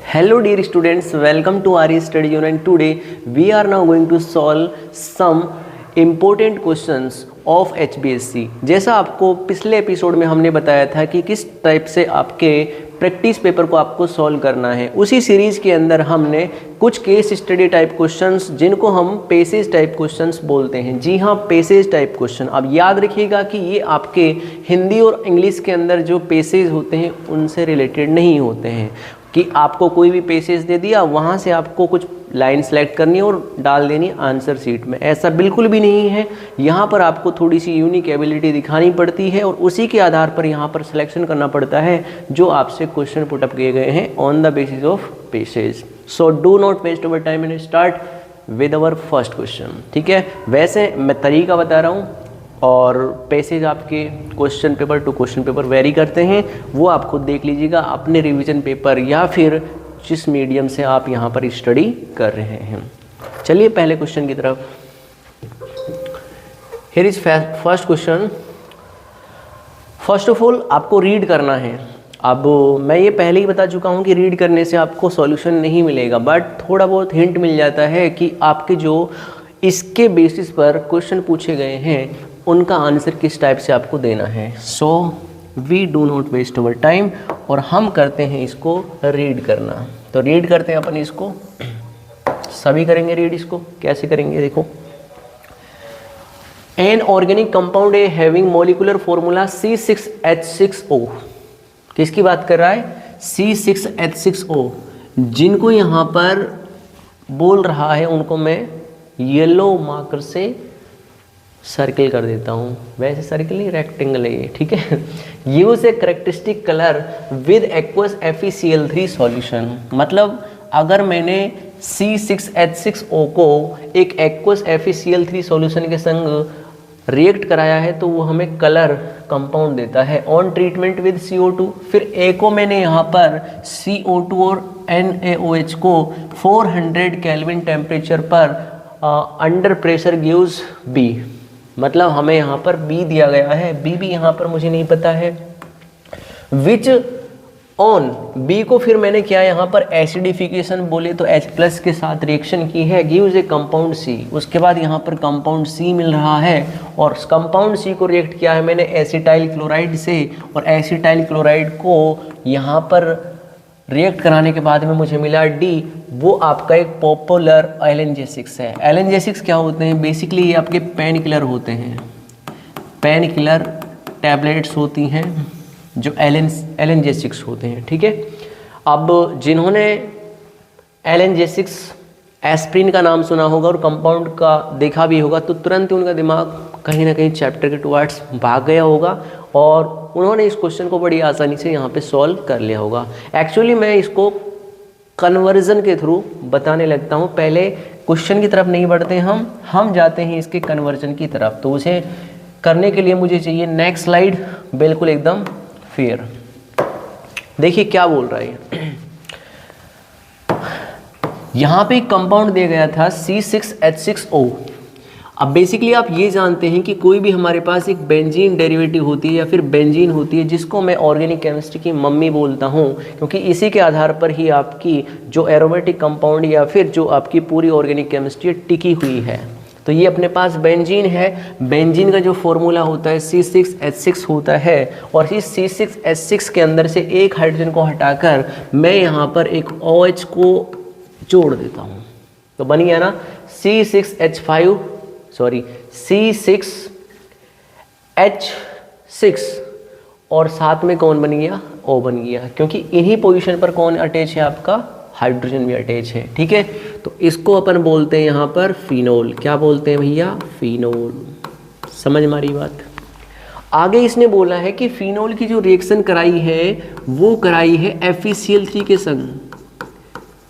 Hello dear students, welcome to RE Study Zone and today we are now going to solve some important questions of HBSC। जैसा आपको पिछले episode में हमने बताया था कि किस टाइप से आपके प्रैक्टिस पेपर को आपको सॉल्व करना है, उसी सीरीज़ के अंदर हमने कुछ केस स्टडी टाइप क्वेश्चंस जिनको हम पेसेज टाइप क्वेश्चंस बोलते हैं। जी हाँ, पेसेज टाइप क्वेश्चन। अब याद रखिएगा कि ये आपके हिंदी और इंग्लिश के अंदर जो पेसेज होते हैं उनसे रिलेटेड नहीं होते हैं कि आपको कोई भी पेसेज दे दिया, वहाँ से आपको कुछ लाइन सेलेक्ट करनी है और डाल देनी आंसर शीट में। ऐसा बिल्कुल भी नहीं है। यहाँ पर आपको थोड़ी सी यूनिक एबिलिटी दिखानी पड़ती है और उसी के आधार पर यहाँ पर सिलेक्शन करना पड़ता है जो आपसे क्वेश्चन पुटअप किए गए हैं on the basis of passage. So do not waste our time and start with our first question. ठीक है, वैसे मैं तरीका बता रहा हूँ और पैसेज आपके question paper two question paper very करते हैं, वो आप खुद देख लीजिएगा अपने रिवीजन पेपर या फिर जिस मीडियम से आप यहाँ पर स्टडी कर रहे हैं। चलिए पहले क्वेश्चन की तरफ। Here is first question. First of all आपको रीड करना है। अब मैं ये पहले ही बता चुका हूँ कि रीड करने से आपको सॉल्यूशन नहीं मिलेगा, बट थोड़ा बहुत हिंट मिल जाता है कि आपके जो इसके बेसिस पर क्वेश्चन पूछे गए हैं उनका आंसर किस टाइप से आपको देना है। So we do not waste our time और हम करते हैं इसको रीड करना। तो रीड करते हैं अपन इसको, सभी करेंगे रीड। इसको कैसे करेंगे देखो। An organic compound A having molecular formula C6H6O। किसकी बात कर रहा है? C6H6O। जिनको यहाँ पर बोल रहा है उनको मैं येलो मार्कर से सर्किल कर देता हूँ। वैसे सर्किल नहीं, रेक्टेंगल है ये। ठीक है। Use A characteristic colour with aqueous FeCl3 solution. मतलब अगर मैंने C6H6O को एक एक्वस FeCl3 सॉल्यूशन के संग रिएक्ट कराया है तो वो हमें कलर कंपाउंड देता है ऑन ट्रीटमेंट विद CO2। फिर A को मैंने यहाँ पर CO2 और NaOH को 400 केल्विन टेम्परेचर पर अंडर प्रेशर गिव्स B। मतलब हमें यहाँ पर B दिया गया है, B भी यहाँ पर मुझे नहीं पता है। विच ऑन B को फिर मैंने क्या यहाँ पर एसिडिफिकेशन बोले तो H+ के साथ रिएक्शन की है, गिव्स ए कंपाउंड C। उसके बाद यहाँ पर कंपाउंड C मिल रहा है और कंपाउंड C को रिएक्ट किया है मैंने एसिटाइल क्लोराइड से, और एसिटाइल क्लोराइड को यहाँ पर रिएक्ट कराने के बाद में मुझे मिला D। वो आपका एक पॉपुलर LNJ6 है। LNJ6 क्या होते हैं? बेसिकली ये आपके पेन किलर होते हैं, पेन किलर टैबलेट्स होती हैं जो LNJ6 होते हैं। ठीक है। अब जिन्होंने LNJ6 एस्प्रिन का नाम सुना होगा और कंपाउंड का देखा भी होगा तो तुरंत ही उनका दिमाग कहीं ना कहीं चैप्टर के टुवर्ड्स भाग गया होगा और उन्होंने इस क्वेश्चन को बड़ी आसानी से यहाँ पे सॉल्व कर लिया होगा। एक्चुअली मैं इसको कन्वर्जन के थ्रू बताने लगता हूँ। पहले क्वेश्चन की तरफ नहीं बढ़ते हम जाते हैं इसके कन्वर्जन की तरफ। तो उसे करने के लिए मुझे चाहिए नेक्स्ट स्लाइड, बिल्कुल एकदम फेयर। देखिए क्या बोल रहा है। यहाँ पे एक कंपाउंड दिया गया था C6H6O। अब बेसिकली आप ये जानते हैं कि कोई भी हमारे पास एक बेंजीन डेरिवेटिव होती है या फिर बेंजीन होती है जिसको मैं ऑर्गेनिक केमिस्ट्री की मम्मी बोलता हूँ, क्योंकि इसी के आधार पर ही आपकी जो एरोमेटिक कंपाउंड या फिर जो आपकी पूरी ऑर्गेनिक केमिस्ट्री टिकी हुई है। तो ये अपने पास बेंजीन है। बेंजीन का जो फॉर्मूला होता है C6H6 होता है और इस C6H6 के अंदर से एक हाइड्रोजन को हटाकर मैं यहाँ पर एक OH को जोड़ देता हूँ तो बन गया ना C6 और साथ में कौन बन गया? O बन गया, क्योंकि इन्हीं पोजीशन पर कौन अटैच है? आपका हाइड्रोजन भी अटैच है। ठीक है। तो इसको अपन बोलते हैं यहाँ पर फिनोल। क्या बोलते हैं भैया? फिनोल। समझ मारी बात। आगे इसने बोला है कि फिनोल की जो रिएक्शन कराई है वो कराई है FeCl3 के संग,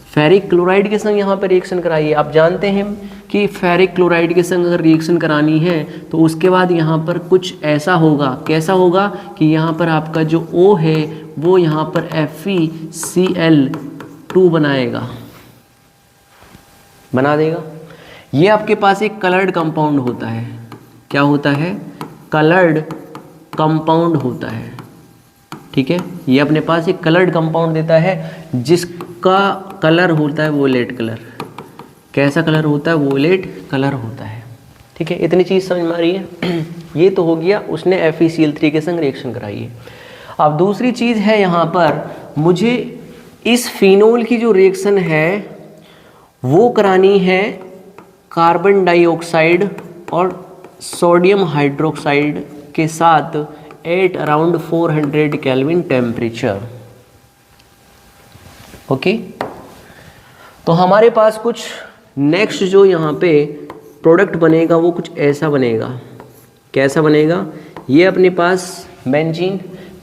फेरिक क्लोराइड के संग यहाँ पर रिएक्शन कराई है। आप जानते हैं कि फेरिक क्लोराइड के संग अगर रिएक्शन करानी है तो उसके बाद यहाँ पर कुछ ऐसा होगा। कैसा होगा कि यहाँ पर आपका जो O है वो यहाँ पर FeCl2 बना देगा। ये आपके पास एक कलर्ड कंपाउंड होता है। क्या होता है? कलर्ड कंपाउंड होता है। ठीक है, ये अपने पास एक कलर्ड कंपाउंड देता है इसका कलर होता है वोलेट कलर। कैसा कलर होता है? वोलेट कलर होता है। ठीक है, इतनी चीज़ समझ में आ रही है। ये तो हो गया, उसने FeCl3 के संग रिएक्शन कराई है। अब दूसरी चीज़ है यहाँ पर, मुझे इस फिनोल की जो रिएक्शन है वो करानी है कार्बन डाइऑक्साइड और सोडियम हाइड्रोक्साइड के साथ at around 400 kelvin temperature. Okay, तो हमारे पास कुछ नेक्स्ट जो यहाँ पे प्रोडक्ट बनेगा वो कुछ ऐसा बनेगा। कैसा बनेगा? ये अपने पास बेंजीन,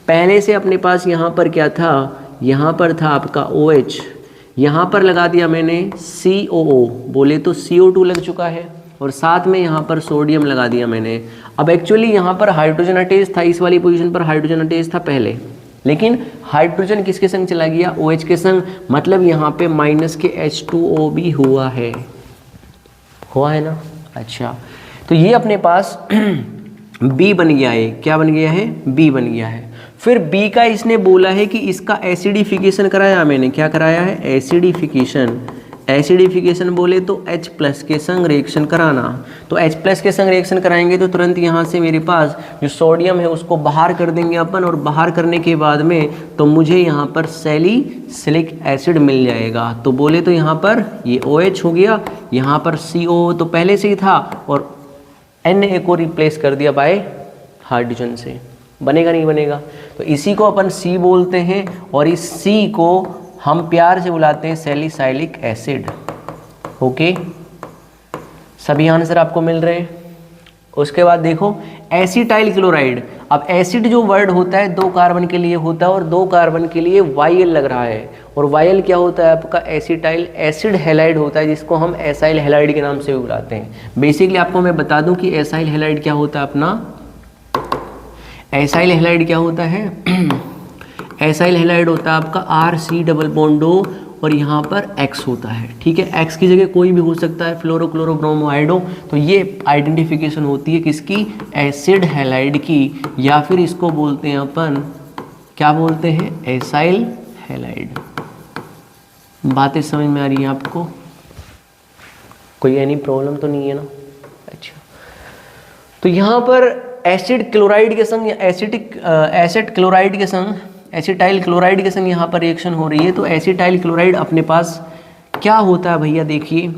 पहले से अपने पास यहाँ पर क्या था? यहाँ पर था आपका OH, यहाँ पर लगा दिया मैंने COO, बोले तो CO2 लग चुका है, और साथ में यहाँ पर सोडियम लगा दिया मैंने। अब एक्चुअली यहाँ पर हाइड्रोजन अटैच था, इस वाली पोजीशन पर हाइड्रोजन अटैच था पहले, लेकिन हाइड्रोजन किसके संग चला गया? OH के संग, मतलब यहाँ पे माइनस के H2O भी हुआ है ना। अच्छा, तो ये अपने पास B बन गया है। क्या बन गया है? B बन गया है। फिर B का इसने बोला है कि इसका एसिडिफिकेशन कराया मैंने। क्या कराया है? एसिडिफिकेशन। एसिडिफिकेशन बोले तो H+ के संग रिएक्शन कराना। तो H+ के संग रिएक्शन कराएंगे तो तुरंत यहाँ से मेरे पास जो सोडियम है उसको बाहर कर देंगे अपन, और बाहर करने के बाद में तो मुझे यहाँ पर सैलिसिलिक एसिड मिल जाएगा। तो बोले तो यहाँ पर ये OH हो गया, यहाँ पर CO तो पहले से ही था, और Na को रिप्लेस कर दिया बाय हाइड्रोजन से। बनेगा नहीं बनेगा? तो इसी को अपन C बोलते हैं, और इस C को हम प्यार से बुलाते हैं सैलिसाइलिक एसिड। ओके, सभी आंसर आपको मिल रहे हैं। उसके बाद देखो एसिटाइल क्लोराइड। अब एसिड जो वर्ड होता है 2 कार्बन के लिए होता है, और 2 कार्बन के लिए YL लग रहा है, और YL क्या होता है आपका? एसिटाइल एसिड हैलाइड होता है, जिसको हम एसाइल हैलाइड के नाम से भी बुलाते हैं। बेसिकली आपको मैं बता दूं कि एसाइल हैलाइड क्या होता है अपना। एसाइल हैलाइड क्या होता है? एसाइल हैलाइड होता है आपका RC डबल बॉन्ड O, और यहाँ पर X होता है। ठीक है, X की जगह कोई भी हो सकता है, फ्लोरोक्लोरोब्रोमोआइड हो। तो ये आइडेंटिफिकेशन होती है किसकी? एसिड हैलाइड की, या फिर इसको बोलते हैं अपन, क्या बोलते हैं? Acyl halide. बातें समझ में आ रही है आपको? कोई एनी प्रॉब्लम तो नहीं है ना? अच्छा, तो यहाँ पर एसिड क्लोराइड के संग एसिड क्लोराइड के संग एसिटाइल क्लोराइड के संग यहाँ पर रिएक्शन हो रही है। तो एसिटाइल क्लोराइड अपने पास क्या होता है भैया? देखिए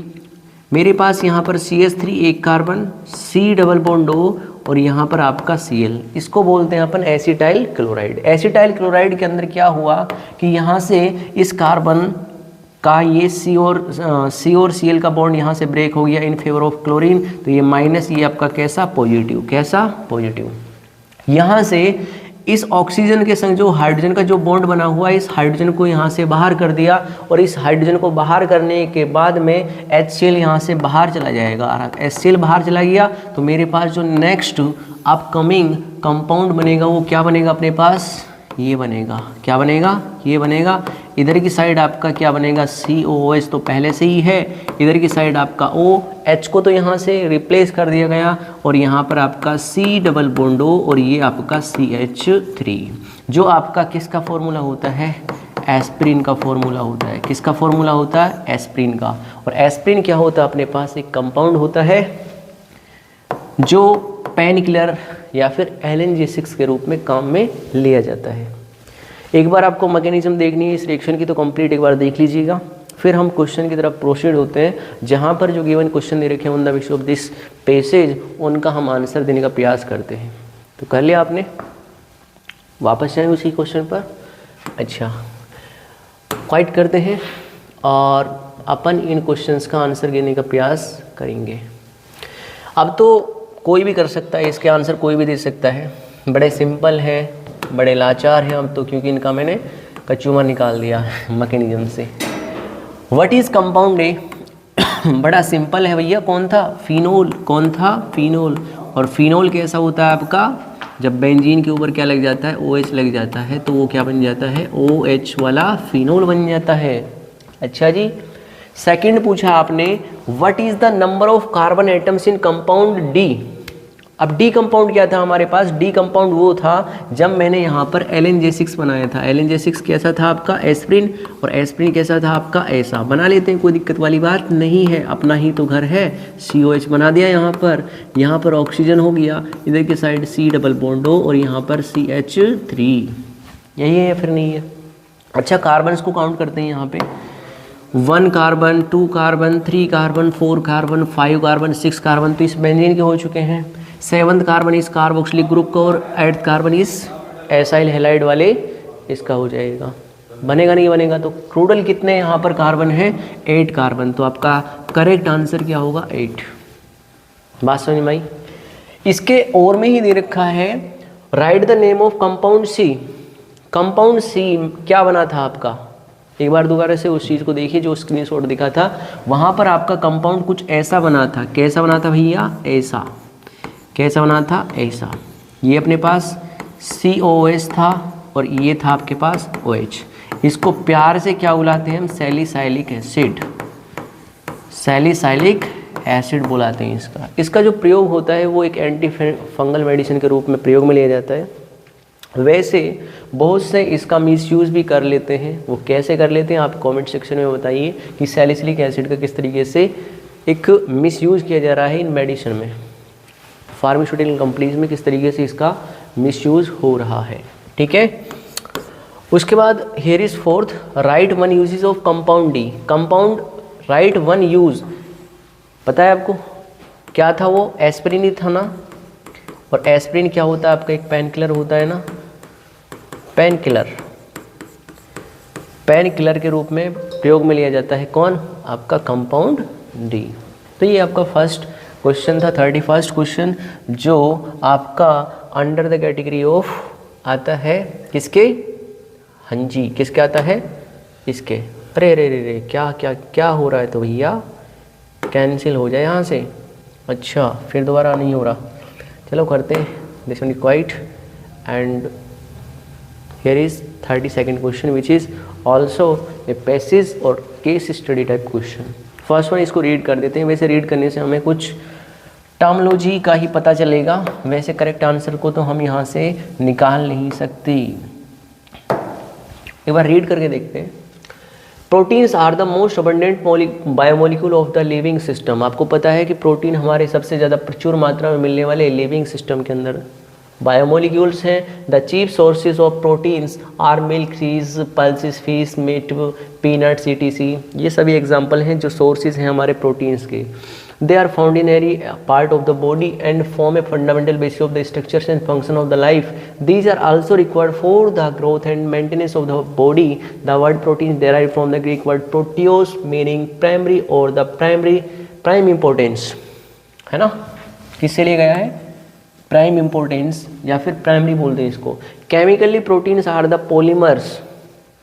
मेरे पास यहाँ पर CH3 एक carbon, C double bond O, और यहाँ पर आपका Cl, इसको बोलते हैं अपन एसिटाइल क्लोराइड। एसिटाइल क्लोराइड के अंदर क्या हुआ कि यहाँ से इस कार्बन का ये C और Cl का बॉन्ड यहाँ से ब्रेक हो गया इन फेवर ऑफ क्लोरीन। तो ये माइनस, ये आपका कैसा? पॉजिटिव। कैसा? पॉजिटिव। यहाँ से इस ऑक्सीजन के संग जो हाइड्रोजन का जो बॉन्ड बना हुआ है, इस हाइड्रोजन को यहाँ से बाहर कर दिया, और इस हाइड्रोजन को बाहर करने के बाद में HCl यहाँ से बाहर चला जाएगा। HCl बाहर चला गया तो मेरे पास जो नेक्स्ट अपकमिंग कंपाउंड बनेगा वो क्या बनेगा अपने पास? ये बनेगा। क्या बनेगा? ये बनेगा। इधर की साइड आपका क्या बनेगा? COOH तो पहले से ही है, इधर की साइड आपका OH को तो यहाँ से रिप्लेस कर दिया गया, और यहाँ पर आपका C डबल बॉन्ड O, और ये आपका CH3, जो आपका किसका फॉर्मूला होता है? एस्प्रिन का फॉर्मूला होता है। किसका फॉर्मूला होता है? एस्प्रिन का। और एस्प्रिन क्या होता है अपने पास? एक कंपाउंड होता है जो पेन किलर या फिर LNG6 के रूप में काम में लिया जाता है। एक बार आपको मैकेनिज्म देखनी है इस रिएक्शन की तो कंप्लीट एक बार देख लीजिएगा, फिर हम क्वेश्चन की तरफ प्रोसीड होते हैं। जहाँ पर जो गिवन क्वेश्चन दे रखे हैं on the basis of this passage, उनका हम आंसर देने का प्रयास करते हैं। तो कर लिया आपने? वापस जाएँ उसी क्वेश्चन पर। अच्छा, क्वाइट करते हैं और अपन इन क्वेश्चंस का आंसर देने का प्रयास करेंगे। अब तो कोई भी कर सकता है, इसके आंसर कोई भी दे सकता है। बड़े सिंपल है, बड़े लाचार हैं अब तो, क्योंकि इनका मैंने कचूमा निकाल दिया मैकेनिज्म से। What is compound A? बड़ा सिंपल है भैया। कौन था? फिनोल। कौन था? फिनोल। और फिनोल कैसा होता है आपका? जब बेंजीन के ऊपर क्या लग जाता है? OH लग जाता है, तो वो क्या बन जाता है? OH वाला फिनोल बन जाता है। अच्छा जी, सेकंड पूछा आपने, what is the number of carbon atoms in compound D? अब डी कंपाउंड क्या था हमारे पास? डी कंपाउंड वो था जब मैंने यहाँ पर LnJ6 बनाया था। LnJ6 कैसा था आपका? एस्प्रिन, और एस्प्रिन कैसा था आपका? ऐसा। बना लेते हैं, कोई दिक्कत वाली बात नहीं है, अपना ही तो घर है। COH बना दिया यहाँ पर ऑक्सीजन हो गया, इधर की side C double bond O और यहाँ पर CH3। यही है या फिर नहीं है? अच्छा, कार्बन्स को काउंट करते हैं यहाँ पे। 1 carbon, 2 carbon, 3 carbon, 4 carbon, 5 carbon, 6 carbon, तो इस बेंजीन के हो चुके हैं। 7th कार्बन इस कार्बोक्सिलिक ग्रुप का और 8th कार्बन इस एसाइल हैलाइड वाले इसका हो जाएगा। बनेगा नहीं बनेगा? तो टोटल कितने यहाँ पर कार्बन है? 8 कार्बन। तो आपका करेक्ट आंसर क्या होगा? 8। बात समझ में आई? इसके और में ही दे रखा है, write the name of compound C. Compound C क्या बना था आपका? एक बार दोबारा से उस चीज़ को देखिए जो स्क्रीनशॉट दिखा था, वहाँ पर आपका कंपाउंड कुछ ऐसा बना था। कैसा बना था भैया? ऐसा। कैसा बना था? ऐसा। ये अपने पास COOH था और ये था आपके पास OH। इसको प्यार से क्या बुलाते हैं हम? Salicylic acid. सैलिसाइलिक एसिड बुलाते हैं इसका। इसका जो प्रयोग होता है वो एक एंटी फंगल मेडिसिन के रूप में प्रयोग में लिया जाता है। वैसे बहुत से इसका मिसयूज़ भी कर लेते हैं। वो कैसे कर लेते हैं आप कमेंट सेक्शन में बताइए कि सैलिसिलिक एसिड का किस तरीके से एक मिसयूज़ किया जा रहा है इन मेडिसिन में, फार्मास्यूटिकल कंपनीज में किस तरीके से इसका मिसयूज़ हो रहा है। ठीक है। उसके बाद here is fourth, right 1 uses of compound D. Compound right 1 use पता है आपको क्या था? वो एस्पिरिन ही था ना। और एस्पिरिन क्या होता है आपका? एक पेन किलर होता है ना, पेन किलर। पेन किलर के रूप में प्रयोग में लिया जाता है कौन? आपका कंपाउंड डी। तो ये आपका फर्स्ट क्वेश्चन था, 31st क्वेश्चन, जो आपका अंडर द कैटेगरी ऑफ आता है किसके? हाँ जी, किसके आता है? इसके। अरे अरे अरे क्या क्या क्या हो रहा है? तो भैया कैंसिल हो जाए यहाँ से। अच्छा, फिर दोबारा नहीं हो रहा। चलो करते हैं this one quite and here is 32nd question which is also a passage और case study type question. First one इसको रीड कर देते हैं। वैसे रीड करने से हमें कुछ टर्मोलॉजी का ही पता चलेगा, वैसे करेक्ट आंसर को तो हम यहाँ से निकाल नहीं सकते। एक बार रीड करके देखते हैं। Proteins are the most abundant biomolecule of the living system. आपको पता है कि प्रोटीन हमारे सबसे ज़्यादा प्रचुर मात्रा में मिलने वाले लिविंग सिस्टम के अंदर बायोमोलिक्यूल्स हैं। The chief sources of proteins are milk, cheese, pulses, fish, meat, peanuts, etc। ये सभी एग्जाम्पल हैं जो सोर्सेज हैं हमारे प्रोटीन्स के। They are found in every part of the body and form a fundamental basis of the structures and function of the life. These are also required for the growth and maintenance of the body. The word protein derived from the Greek word proteos meaning primary or the prime importance, है ना? किससे लिया गया है? Prime importance या फिर primary बोलते हैं इसको। Chemically proteins are the polymers.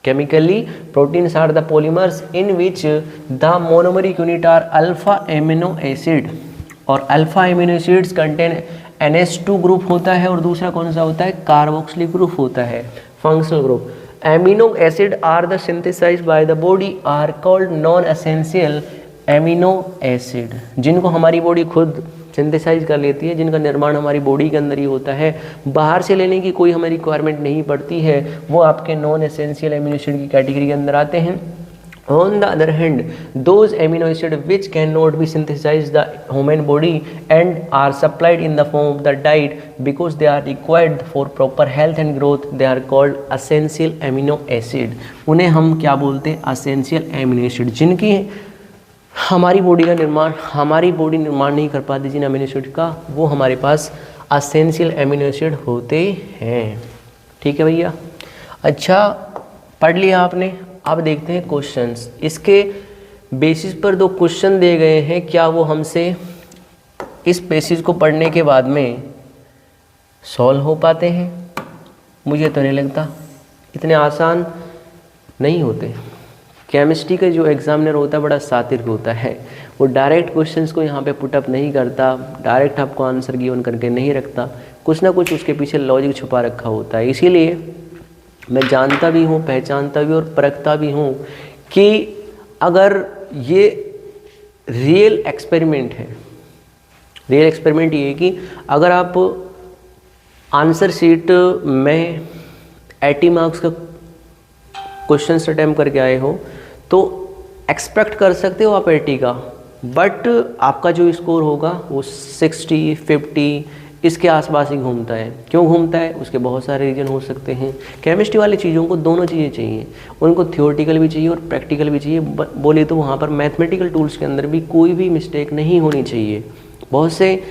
Chemically, proteins are the polymers in which the monomeric unit are alpha amino acid और alpha amino acids contain NH2 group होता है और दूसरा कौन सा होता है? कार्बोक्सिलिक ग्रुप होता है, functional group. Amino acid are the synthesized by the body are called non-essential amino acid, जिनको हमारी बॉडी खुद सिंथेसाइज कर लेती है, जिनका निर्माण हमारी बॉडी के अंदर ही होता है, बाहर से लेने की कोई हमें रिक्वायरमेंट नहीं पड़ती है, वो आपके नॉन एसेंशियल एमिनो एसिड की कैटेगरी के अंदर आते हैं। On the other hand, those amino acids which cannot be synthesized the human body and are supplied in the form of the diet because they are required for proper health and growth, they are called essential amino acid। उन्हें हम क्या बोलते हैं? essential amino acid, जिनकी हमारी body निर्माण नहीं कर पाती जिन अमीनो एसिड का, वो हमारे पास एसेंशियल अमीनो एसिड होते हैं। ठीक है भैया। अच्छा, पढ़ लिया आपने। अब देखते हैं क्वेश्चंस। इसके बेसिस पर 2 क्वेश्चन दिए गए हैं। क्या वो हमसे इस बेसिस को पढ़ने के बाद में सॉल्व हो पाते हैं? मुझे तो नहीं लगता, इतने आसान नहीं होते। केमिस्ट्री का जो एग्जामिनर होता है बड़ा सातिर होता है, वो डायरेक्ट क्वेश्चंस को यहाँ पे पुटअप नहीं करता, डायरेक्ट आपको आंसर गिवन करके नहीं रखता, कुछ ना कुछ उसके पीछे लॉजिक छुपा रखा होता है। इसीलिए मैं जानता भी हूँ, पहचानता भी और परखता भी हूँ कि अगर ये रियल एक्सपेरिमेंट है, रियल एक्सपेरिमेंट ये है कि अगर आप आंसर शीट में 80 मार्क्स का क्वेश्चन अटैम्प्ट करके आए हो तो एक्सपेक्ट कर सकते हो आप 80 का, बट आपका जो स्कोर होगा वो 60, 50 इसके आसपास ही घूमता है। क्यों घूमता है? उसके बहुत सारे रीजन हो सकते हैं। केमिस्ट्री वाले चीज़ों को दोनों चीज़ें चाहिए, उनको थियोरेटिकल भी चाहिए और प्रैक्टिकल भी चाहिए। बोले तो वहाँ पर मैथमेटिकल टूल्स के अंदर भी कोई भी मिस्टेक नहीं होनी चाहिए। बहुत से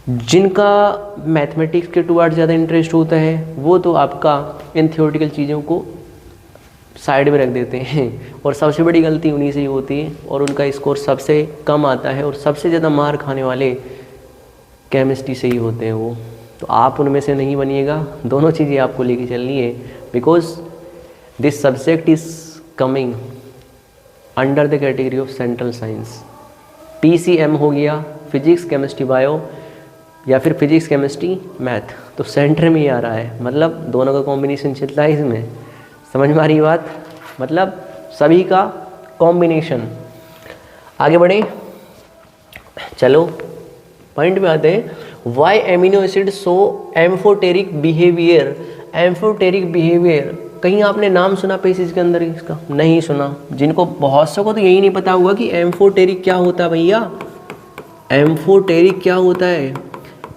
जिनका मैथमेटिक्स के टुवर्ड्स ज़्यादा इंटरेस्ट होता है वो तो आपका इन थियोरेटिकल चीज़ों को साइड में रख देते हैं और सबसे बड़ी गलती उन्हीं से ही होती है और उनका स्कोर सबसे कम आता है और सबसे ज़्यादा मार खाने वाले केमिस्ट्री से ही होते हैं वो। तो आप उनमें से नहीं बनिएगा, दोनों चीज़ें आपको लेके चलनी है, because this subject is coming under the category of central science. PCM हो गया, फिजिक्स केमिस्ट्री बायो, या फिर फिजिक्स केमिस्ट्री मैथ, तो सेंटर में ही आ रहा है। मतलब दोनों का कॉम्बिनेशन चलता है इसमें, समझ में आ रही बात? मतलब सभी का कॉम्बिनेशन। आगे बढ़े, चलो पॉइंट पे आते हैं। Why amino acid so amphoteric behaviour. Amphoteric behaviour, कहीं आपने नाम सुना पेसिस के अंदर इसका? नहीं सुना। जिनको बहुत सौ को तो यही नहीं पता हुआ कि एम्फोटेरिक क्या होता है भैया। एम्फोटेरिक क्या होता है?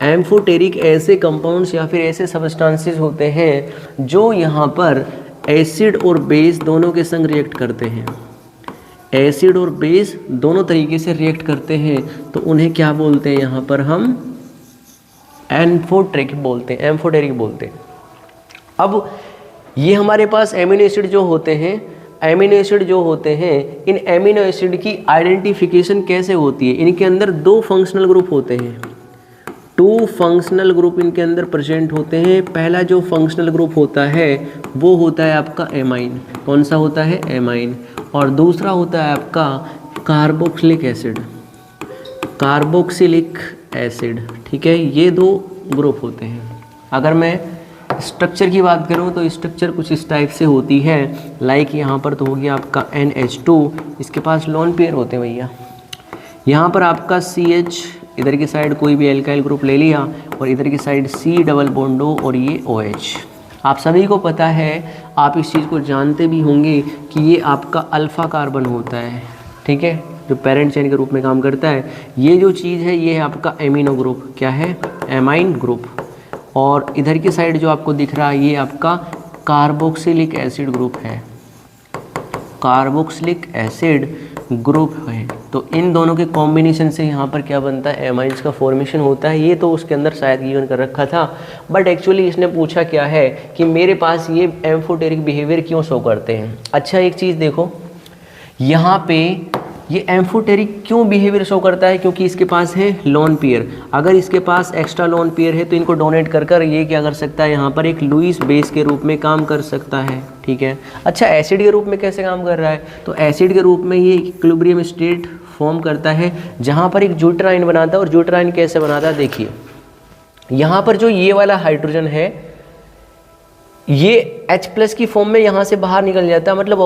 एम्फोटेरिक ऐसे कंपाउंड्स या फिर ऐसे सब्सटेंसेस होते हैं जो यहाँ पर एसिड और बेस दोनों के संग रिएक्ट करते हैं। एसिड और बेस दोनों तरीके से रिएक्ट करते हैं, तो उन्हें क्या बोलते हैं? यहाँ पर हम एम्फोटेरिक बोलते हैं, एम्फोटेरिक बोलते हैं। अब ये हमारे पास एमिनो एसिड जो होते हैं, एमिनो एसिड जो होते हैं, इन एमिनो एसिड की आइडेंटिफिकेशन कैसे होती है? इनके अंदर 2 फंक्शनल ग्रुप होते हैं, 2 फंक्शनल ग्रुप इनके अंदर प्रेजेंट होते हैं। पहला जो फंक्शनल ग्रुप होता है वो होता है आपका एमाइन। कौन सा होता है? एमाइन। और दूसरा होता है आपका कार्बोक्सिलिक एसिड, कार्बोक्सिलिक एसिड। ठीक है, ये 2 ग्रुप होते हैं। अगर मैं स्ट्रक्चर की बात करूं तो स्ट्रक्चर कुछ इस टाइप से होती है, लाइक यहाँ पर तो हो गया आपका NH2, इसके पास लोन पेयर होते हैं भैया। यहाँ पर आपका CH, इधर की साइड कोई भी एल्काइल ग्रुप ले लिया, और इधर की साइड C डबल बॉन्डो और ये OH। आप सभी को पता है, आप इस चीज़ को जानते भी होंगे कि ये आपका अल्फ़ा कार्बन होता है। ठीक है, जो पेरेंट चेन के रूप में काम करता है। ये जो चीज़ है ये है आपका एमिनो ग्रुप। क्या है? Amine group. और इधर की साइड जो आपको दिख रहा है ये आपका कार्बोक्सिलिक एसिड ग्रुप है, कार्बोक्सिलिक एसिड ग्रुप है। तो इन दोनों के कॉम्बिनेशन से यहाँ पर क्या बनता है? एमाइंस का फॉर्मेशन होता है। ये तो उसके अंदर शायद गिवन कर रखा था, बट एक्चुअली इसने पूछा क्या है कि मेरे पास ये एम्फोटेरिक बिहेवियर क्यों शो करते हैं। अच्छा, एक चीज़ देखो, यहाँ पे ये एम्फोटेरिक क्यों बिहेवियर शो करता है? क्योंकि इसके पास है लोन पेयर। अगर इसके पास एक्स्ट्रा लोन पेयर है तो इनको डोनेट कर कर ये क्या कर सकता है? यहाँ पर एक लुईस बेस के रूप में काम कर सकता है। ठीक है, अच्छा एसिड के रूप में कैसे काम कर रहा है? तो एसिड के रूप में ये इक्विलिब्रियम स्टेट फॉर्म करता है जहाँ पर एक ज्यूटेराइन बनाता है। और ज्यूटेराइन कैसे बनाता है? देखिए, यहाँ पर जो ये वाला हाइड्रोजन है ये H+ की फॉर्म में यहाँ से बाहर निकल जाता है, मतलब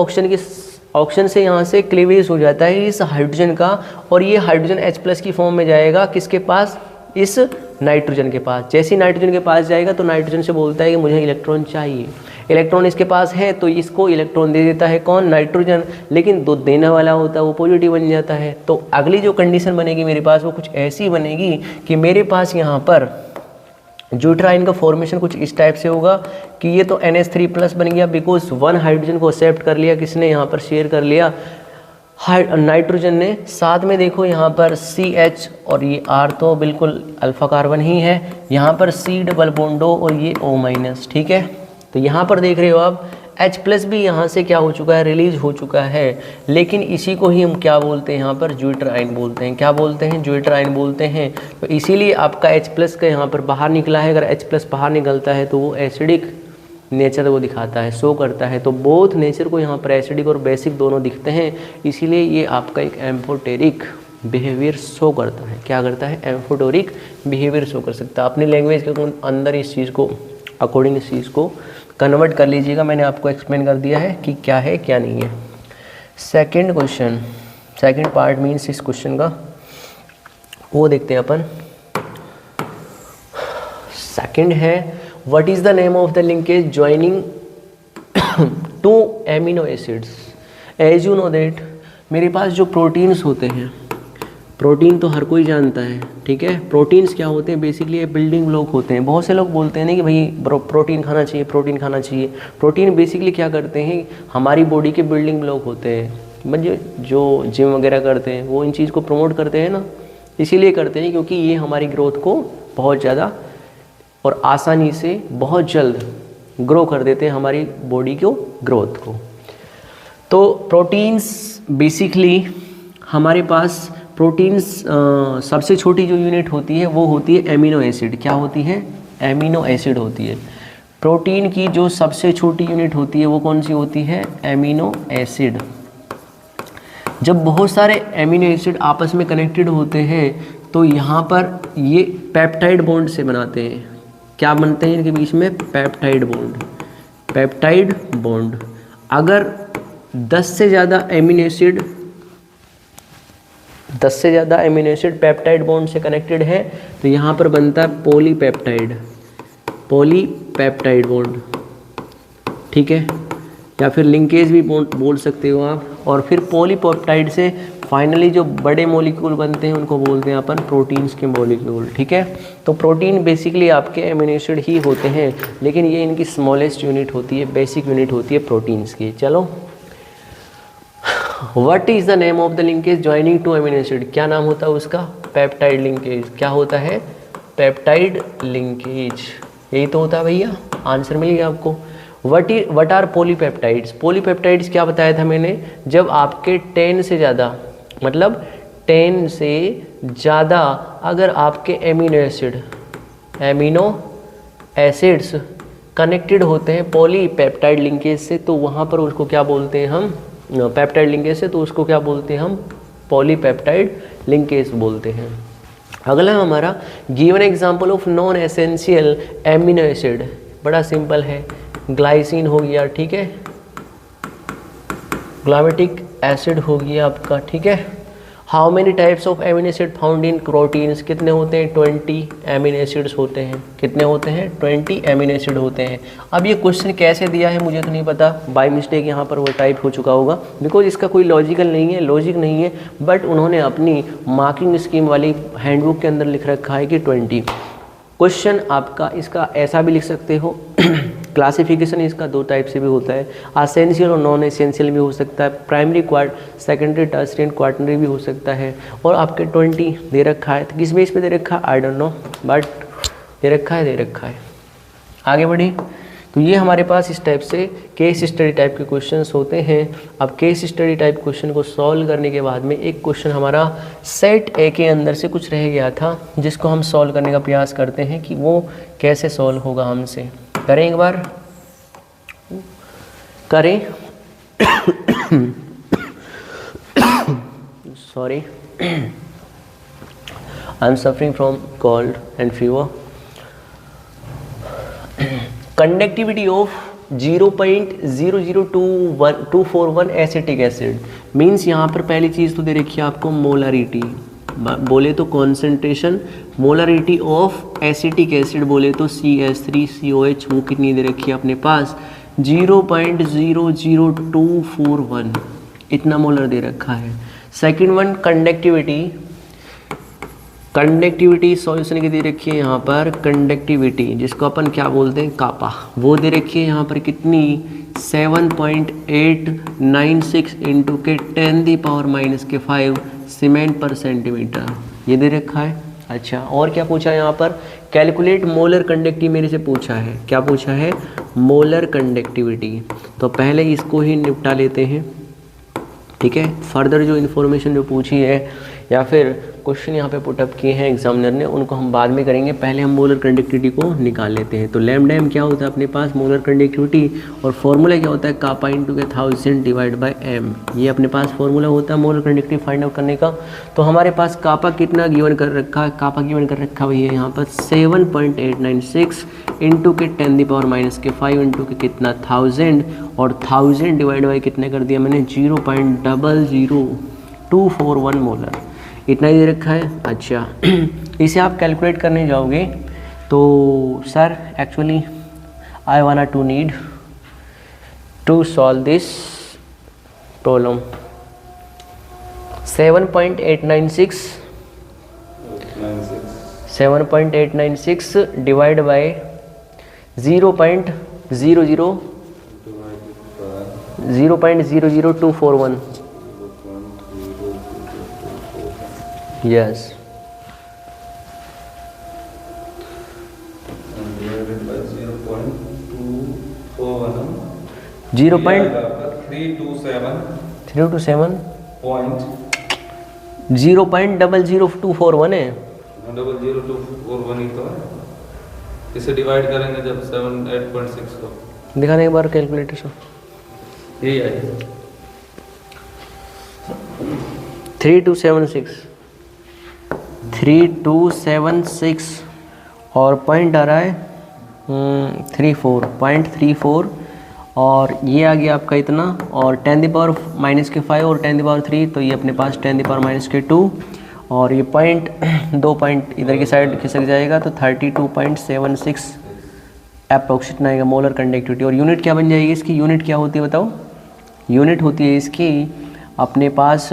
ऑक्सीजन से यहाँ से क्लीवेज हो जाता है इस हाइड्रोजन का, और ये हाइड्रोजन H+ की फॉर्म में जाएगा किसके पास? इस नाइट्रोजन के पास। जैसे ही नाइट्रोजन के पास जाएगा तो नाइट्रोजन से बोलता है कि मुझे इलेक्ट्रॉन चाहिए। इलेक्ट्रॉन इसके पास है तो इसको इलेक्ट्रॉन दे देता है कौन? नाइट्रोजन। लेकिन जो देने वाला होता है वो पॉजिटिव बन जाता है। तो अगली जो कंडीशन बनेगी मेरे पास वो कुछ ऐसी बनेगी कि मेरे पास यहाँ पर ज्यूटेराइन का फॉर्मेशन कुछ इस टाइप से होगा कि ये तो NH3+ बन गया, बिकॉज 1 हाइड्रोजन को एक्सेप्ट कर लिया, किसने? यहाँ पर शेयर कर लिया नाइट्रोजन ने। साथ में देखो यहाँ पर CH और ये R तो बिल्कुल अल्फा कार्बन ही है, यहाँ पर C डबल बॉन्डो और ये O-। ठीक है, तो यहाँ पर देख रहे हो आप H+ भी यहाँ से क्या हो चुका है? रिलीज हो चुका है। लेकिन इसी को ही हम क्या बोलते हैं? यहाँ पर ज्यूटेराइन बोलते हैं। क्या बोलते हैं? ज्यूटेराइन बोलते हैं। तो इसीलिए आपका H+ का यहाँ पर बाहर निकला है। अगर H+ बाहर निकलता है तो वो एसिडिक नेचर वो दिखाता है, शो करता है। तो बोथ नेचर को यहाँ पर एसिडिक और बेसिक दोनों दिखते हैं, इसीलिए ये आपका एक एम्फोटेरिक बिहेवियर शो करता है। क्या करता है? एम्फोटेरिक बिहेवियर शो कर सकता है। अपनी लैंग्वेज के अंदर इस चीज़ को अकॉर्डिंग इस चीज़ को कन्वर्ट कर लीजिएगा। मैंने आपको एक्सप्लेन कर दिया है कि क्या है क्या नहीं है। Second question, second part means इस क्वेश्चन का वो देखते हैं अपन। सेकंड है what is the name of the linkage joining two amino acids. As you know that मेरे पास जो प्रोटीन्स होते हैं, प्रोटीन तो हर कोई जानता है, ठीक है। प्रोटीन्स क्या होते हैं, बेसिकली ये बिल्डिंग ब्लॉक होते हैं। बहुत से लोग बोलते हैं ना कि भाई प्रोटीन खाना चाहिए, प्रोटीन खाना चाहिए। प्रोटीन बेसिकली क्या करते हैं, हमारी बॉडी के बिल्डिंग ब्लॉक होते हैं। मतलब जो जिम वगैरह करते हैं वो इन चीज़ को प्रमोट करते हैं ना, इसीलिए करते हैं क्योंकि ये हमारी ग्रोथ को बहुत ज़्यादा और आसानी से बहुत जल्द ग्रो कर देते हैं, हमारी बॉडी को ग्रोथ को। तो प्रोटीन्स बेसिकली हमारे पास प्रोटीन्स सबसे छोटी जो यूनिट होती है वो होती है एमिनो एसिड। क्या होती है, एमिनो एसिड होती है। प्रोटीन की जो सबसे छोटी यूनिट होती है वो कौन सी होती है, एमिनो एसिड। जब बहुत सारे एमिनो एसिड आपस में कनेक्टेड होते हैं तो यहाँ पर ये पेप्टाइड बॉन्ड से बनाते हैं। क्या बनते हैं इनके बीच में, पेप्टाइड बॉन्ड। पेप्टाइड बॉन्ड अगर 10 से ज़्यादा एमिनो एसिड पेप्टाइड बॉन्ड से कनेक्टेड है तो यहाँ पर बनता है पॉलीपेप्टाइड बॉन्ड, ठीक है, या फिर लिंकेज भी बोल सकते हो आप। और फिर पॉलीपेप्टाइड से फाइनली जो बड़े मॉलिक्यूल बनते हैं उनको बोलते हैं अपन प्रोटीन्स के मॉलिक्यूल, ठीक है। तो प्रोटीन बेसिकली आपके एमिनो एसिड ही होते हैं, लेकिन ये इनकी स्मॉलेस्ट यूनिट होती है, बेसिक यूनिट होती है प्रोटीन्स की। चलो, what is the name of the linkage joining two amino acid. क्या नाम होता है उसका, पेप्टाइड लिंकेज। क्या होता है, पेप्टाइड लिंकेज। यही तो होता है भैया, आंसर मिल गया आपको। What are polypeptides. पॉलीपेप्टाइड्स क्या बताया था मैंने, जब आपके 10 से ज़्यादा, मतलब 10 से ज़्यादा अगर आपके एमिनो एसिड्स कनेक्टेड होते हैं पॉलीपेप्टाइड लिंकेज से, तो वहाँ पर उसको क्या बोलते हैं हम, पेप्टाइड लिंकेज से, तो उसको क्या बोलते हैं हम, पॉलीपेप्टाइड लिंकेज बोलते हैं। अगला हमारा given example of non essential amino acid. बड़ा सिंपल है, ग्लाइसिन हो गया, ठीक है, ग्लामेटिक एसिड हो गया आपका, ठीक है। How many types of amino acid found in proteins. कितने होते हैं, 20 एमिनो एसिड्स होते हैं। कितने होते हैं, 20 एमिनो एसिड होते हैं। अब ये क्वेश्चन कैसे दिया है मुझे तो नहीं पता, बाय मिस्टेक यहाँ पर वो टाइप हो चुका होगा, बिकॉज इसका कोई लॉजिक नहीं है, बट उन्होंने अपनी मार्किंग स्कीम वाली हैंडबुक के अंदर लिख रखा है कि 20। क्वेश्चन आपका इसका ऐसा भी लिख सकते हो क्लासिफिकेशन इसका 2 टाइप से भी होता है, असेंशियल और नॉन एसेंशियल भी हो सकता है, primary secondary tertiary and quaternary भी हो सकता है। और आपके 20 दे रखा है, तो किस बेस पे दे रखा है I don't know, but they रखा है। आगे बढ़े, तो ये हमारे पास इस टाइप से केस स्टडी टाइप के क्वेश्चंस होते हैं। अब केस स्टडी टाइप क्वेश्चन को सॉल्व करने के बाद में एक क्वेश्चन हमारा सेट ए के अंदर से कुछ रह गया था, जिसको हम सॉल्व करने का प्रयास करते हैं कि वो कैसे सॉल्व होगा हमसे। करें एक बार, करें sorry I am suffering from cold and fever. Conductivity of 0.00241 acetic acid means यहाँ पर पहली चीज़ तो दे रखी है आपको मोलरिटी, बोले तो concentration. Molarity of acetic acid बोले तो CH3COH, वो कितनी दे रखी है अपने पास 0.00241, इतना मोलर दे रखा है। सेकंड वन कंडक्टिविटी सॉल्यूशन की दे रखी है यहाँ पर, कंडक्टिविटी जिसको अपन क्या बोलते हैं कापा, वो दे रखी है यहाँ पर कितनी 7.896 इंटू के 10⁻⁻⁵ सीमेंट पर सेंटीमीटर, ये दे रखा है। अच्छा, और क्या पूछा है यहाँ पर, कैलकुलेट मोलर कंडक्टिविटी मेरे से पूछा है। क्या पूछा है, मोलर कंडक्टिविटी। तो पहले इसको ही निपटा लेते हैं, ठीक है। फर्दर जो इन्फॉर्मेशन जो पूछी है या फिर क्वेश्चन यहाँ पे पुटअप किए हैं एग्जामिनर ने, उनको हम बाद में करेंगे, पहले हम मोलर कंडक्टिविटी को निकाल लेते हैं। तो लैम्डा एम क्या होता है अपने पास, मोलर कंडक्टिविटी, और फॉर्मूला क्या होता है कापा इंटू के 1000 डिवाइड बाय एम, ये अपने पास फॉर्मूला होता है मोलर कंडक्टिविटी फाइंड आउट करने का। तो हमारे पास कापा कितना गिवन कर रखा है, कापा गिवन कर रखा है भैया यहाँ पर 7.896 इंटू के 10⁻⁵ इंटू के कितना 1000, और 1000 डिवाइड बाई कितने कर दिया मैंने 0.00241 मोलर। इतना ही दे रखा है। अच्छा इसे आप कैलकुलेट करने जाओगे तो sir actually I want to need to solve this problem 7.896 divide by 0.00241 yes zero point 327 0.00241 है। 0.00241 ही तो है। इसे डिवाइड करेंगे जब 8.6 को, दिखाने एक बार कैलकुलेटर से। यही है 3276 और पॉइंट आ रहा है 0.34 और ये आ गया आपका इतना और 10⁻⁻5 और 10⁻3 तो ये अपने पास 10⁻2 और ये पॉइंट 2 पॉइंट इधर की साइड खिसक जाएगा तो 32.76 अप्रोक्सीमेट आएगा मोलर कंडक्टिविटी। और यूनिट क्या बन जाएगी इसकी? यूनिट क्या होती है बताओ? यूनिट होती है इसकी अपने पास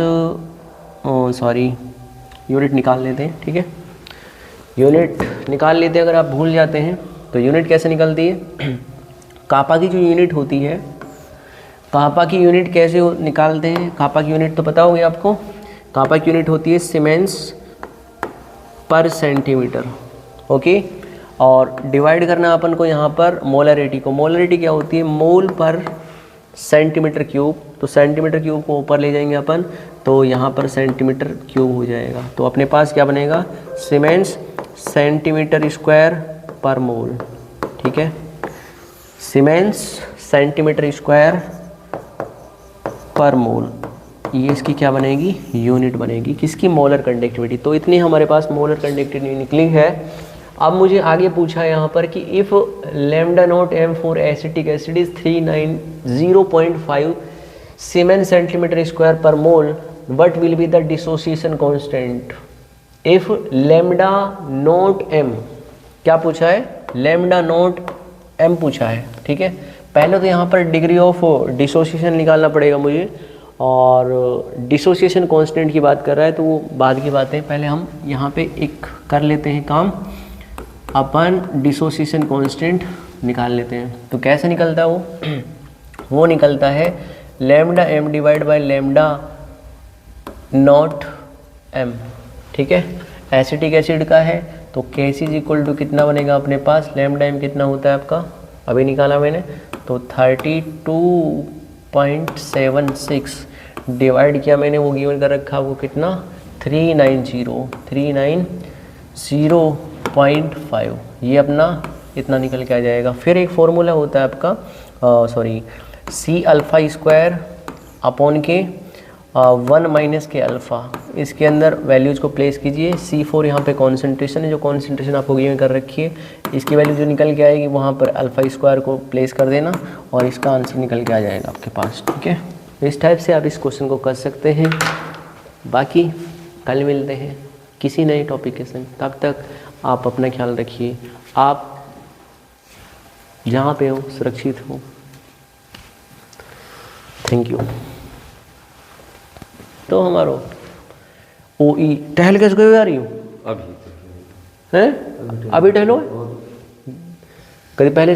यूनिट निकाल लेते हैं, ठीक है। यूनिट निकाल लेते हैं, अगर आप भूल जाते हैं तो यूनिट कैसे निकलती है? कापा की जो यूनिट होती है, कापा की यूनिट कैसे निकालते हैं? कापा की यूनिट तो पता होगी आपको। कापा की यूनिट होती है सीमेंस पर सेंटीमीटर, ओके। और डिवाइड करना अपन को यहाँ पर मोलरिटी को। मोलरिटी क्या होती है? मोल पर सेंटीमीटर क्यूब। तो सेंटीमीटर क्यूब को ऊपर ले जाएंगे अपन तो यहाँ पर सेंटीमीटर क्यूब हो जाएगा। तो अपने पास क्या बनेगा? सीमेंस सेंटीमीटर स्क्वायर पर मोल, ठीक है। सीमेंस सेंटीमीटर स्क्वायर पर मोल, ये इसकी क्या बनेगी? यूनिट बनेगी। किसकी? Molar conductivity. तो इतनी हमारे पास मोलर कंडक्टिविटी निकली है। अब मुझे आगे पूछा है यहाँ पर कि if lambda not M for acetic acid is 390.5 siemens centimetre square per mole, what will be the dissociation constant? If lambda not M, क्या पूछा है? लैम्डा नॉट एम पूछा है, ठीक है। पहले तो यहाँ पर डिग्री ऑफ डिसोसिएशन निकालना पड़ेगा मुझे, और डिसोसिएशन कांस्टेंट की बात कर रहा है तो वो बाद की बात है। पहले हम यहाँ पे एक कर लेते हैं काम, अपन डिसोसिएशन कांस्टेंट निकाल लेते हैं। तो कैसे निकलता है वो? वो निकलता है lambda M divide by lambda not M, ठीक है। एसिटिक एसिड का है तो Kc इज इक्वल टू कितना बनेगा अपने पास? लैम्डा एम कितना होता है आपका? अभी निकाला मैंने, तो 32.76 डिवाइड किया मैंने, वो गिवन कर रखा वो कितना? 390.5, ये अपना इतना निकल के आ जाएगा। फिर एक फॉर्मूला होता है आपका C अल्फ़ा स्क्वायर अपॉन के 1 माइनस के अल्फ़ा। इसके अंदर वैल्यूज़ को प्लेस कीजिए। C4 यहाँ पे कॉन्सेंट्रेशन है, जो कॉन्सेंट्रेशन आपको गिवन कर रखी है, इसकी वैल्यू जो निकल के आएगी वहाँ पर अल्फ़ा स्क्वायर को प्लेस कर देना और इसका आंसर निकल के आ जाएगा आपके पास, ठीक है। इस टाइप से आप इस क्वेश्चन को कर सकते हैं। बाकी कल मिलते हैं किसी नए टॉपिक के संग। तब तक आप अपना ख्याल रखिए, आप जहाँ पे हो सुरक्षित हो। Thank you. तो हमारो OE टहल कैसे गए आ रही हूँ? अभी हैं? अभी टहलो कभी पहले